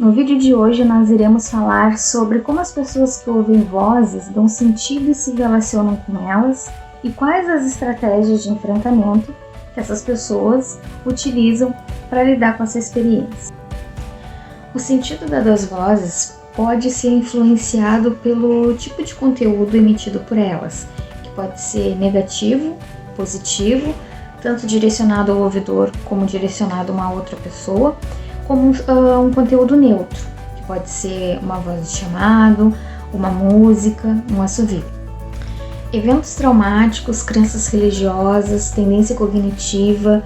No vídeo de hoje nós iremos falar sobre como as pessoas que ouvem vozes dão sentido e se relacionam com elas e quais as estratégias de enfrentamento que essas pessoas utilizam para lidar com essa experiência. O sentido das vozes pode ser influenciado pelo tipo de conteúdo emitido por elas, que pode ser negativo, positivo, tanto direcionado ao ouvidor como direcionado a uma outra pessoa, como um conteúdo neutro, que pode ser uma voz de chamado, uma música, um assovio. Eventos traumáticos, crenças religiosas, tendência cognitiva,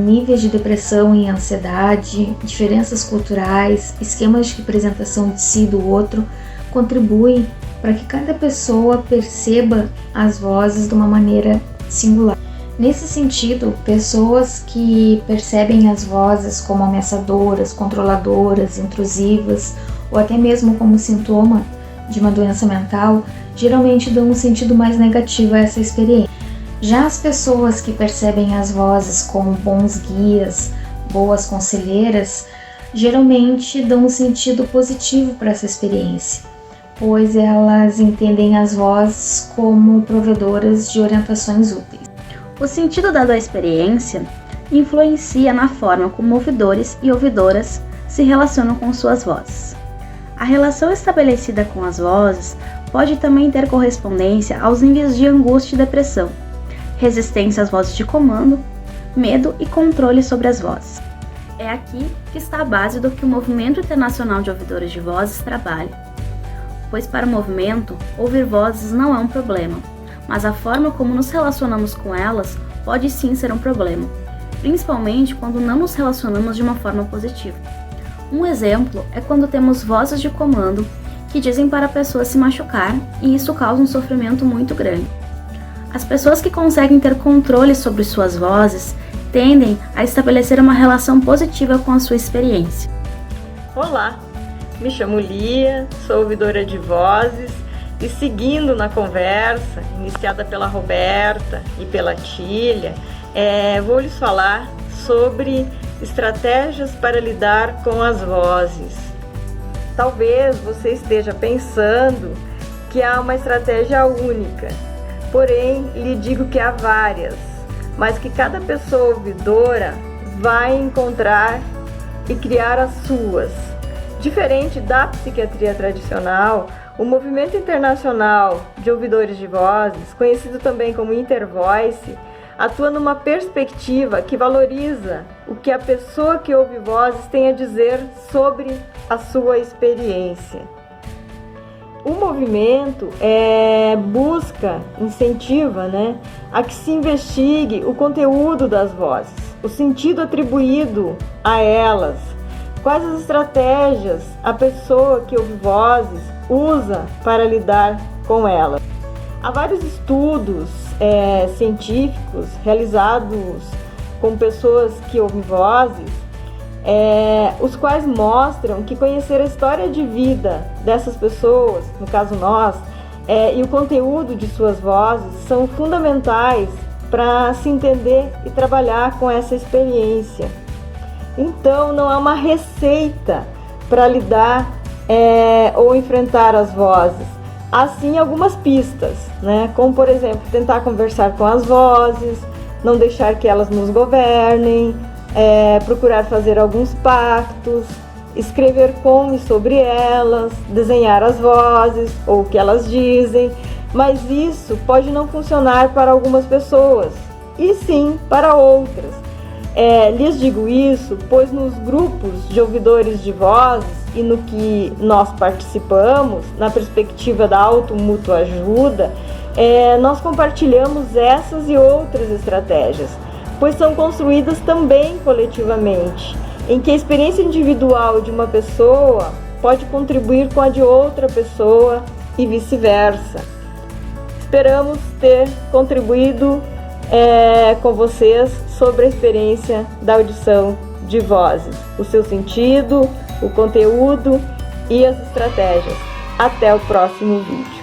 níveis de depressão e ansiedade, diferenças culturais, esquemas de representação de si e do outro contribuem para que cada pessoa perceba as vozes de uma maneira singular. Nesse sentido, pessoas que percebem as vozes como ameaçadoras, controladoras, intrusivas ou até mesmo como sintoma de uma doença mental, geralmente dão um sentido mais negativo a essa experiência. Já as pessoas que percebem as vozes como bons guias, boas conselheiras, geralmente dão um sentido positivo para essa experiência, pois elas entendem as vozes como provedoras de orientações úteis. O sentido dado à experiência influencia na forma como ouvidores e ouvidoras se relacionam com suas vozes. A relação estabelecida com as vozes pode também ter correspondência aos níveis de angústia e depressão, resistência às vozes de comando, medo e controle sobre as vozes. É aqui que está a base do que o Movimento Internacional de Ouvidores de Vozes trabalha, pois para o movimento, ouvir vozes não é um problema, mas a forma como nos relacionamos com elas pode sim ser um problema, principalmente quando não nos relacionamos de uma forma positiva. Um exemplo é quando temos vozes de comando que dizem para a pessoa se machucar e isso causa um sofrimento muito grande. As pessoas que conseguem ter controle sobre suas vozes tendem a estabelecer uma relação positiva com a sua experiência. Olá, me chamo Lia, sou ouvidora de vozes e seguindo na conversa, iniciada pela Roberta e pela Tília, vou lhes falar sobre estratégias para lidar com as vozes. Talvez você esteja pensando que há uma estratégia única, porém lhe digo que há várias, mas que cada pessoa ouvidora vai encontrar e criar as suas. Diferente da psiquiatria tradicional, o Movimento Internacional de Ouvidores de Vozes, conhecido também como Intervoice, atua numa perspectiva que valoriza o que a pessoa que ouve vozes tem a dizer sobre a sua experiência. O movimento incentiva, a que se investigue o conteúdo das vozes, o sentido atribuído a elas, quais as estratégias a pessoa que ouve vozes usa para lidar com elas. Há vários estudos científicos realizados com pessoas que ouvem vozes, os quais mostram que conhecer a história de vida dessas pessoas, no caso nós, e o conteúdo de suas vozes são fundamentais para se entender e trabalhar com essa experiência. Então não há uma receita para lidar ou enfrentar as vozes. Há sim algumas pistas, como por exemplo tentar conversar com as vozes, não deixar que elas nos governem, procurar fazer alguns pactos, escrever com e sobre elas, desenhar as vozes ou o que elas dizem, mas isso pode não funcionar para algumas pessoas e sim para outras. Lhes digo isso, pois nos grupos de ouvidores de vozes e no que nós participamos, na perspectiva da auto-mútua ajuda, nós compartilhamos essas e outras estratégias, pois são construídas também coletivamente, em que a experiência individual de uma pessoa pode contribuir com a de outra pessoa e vice-versa. Esperamos ter contribuído com vocês sobre a experiência da audição de vozes, o seu sentido, o conteúdo e as estratégias. Até o próximo vídeo.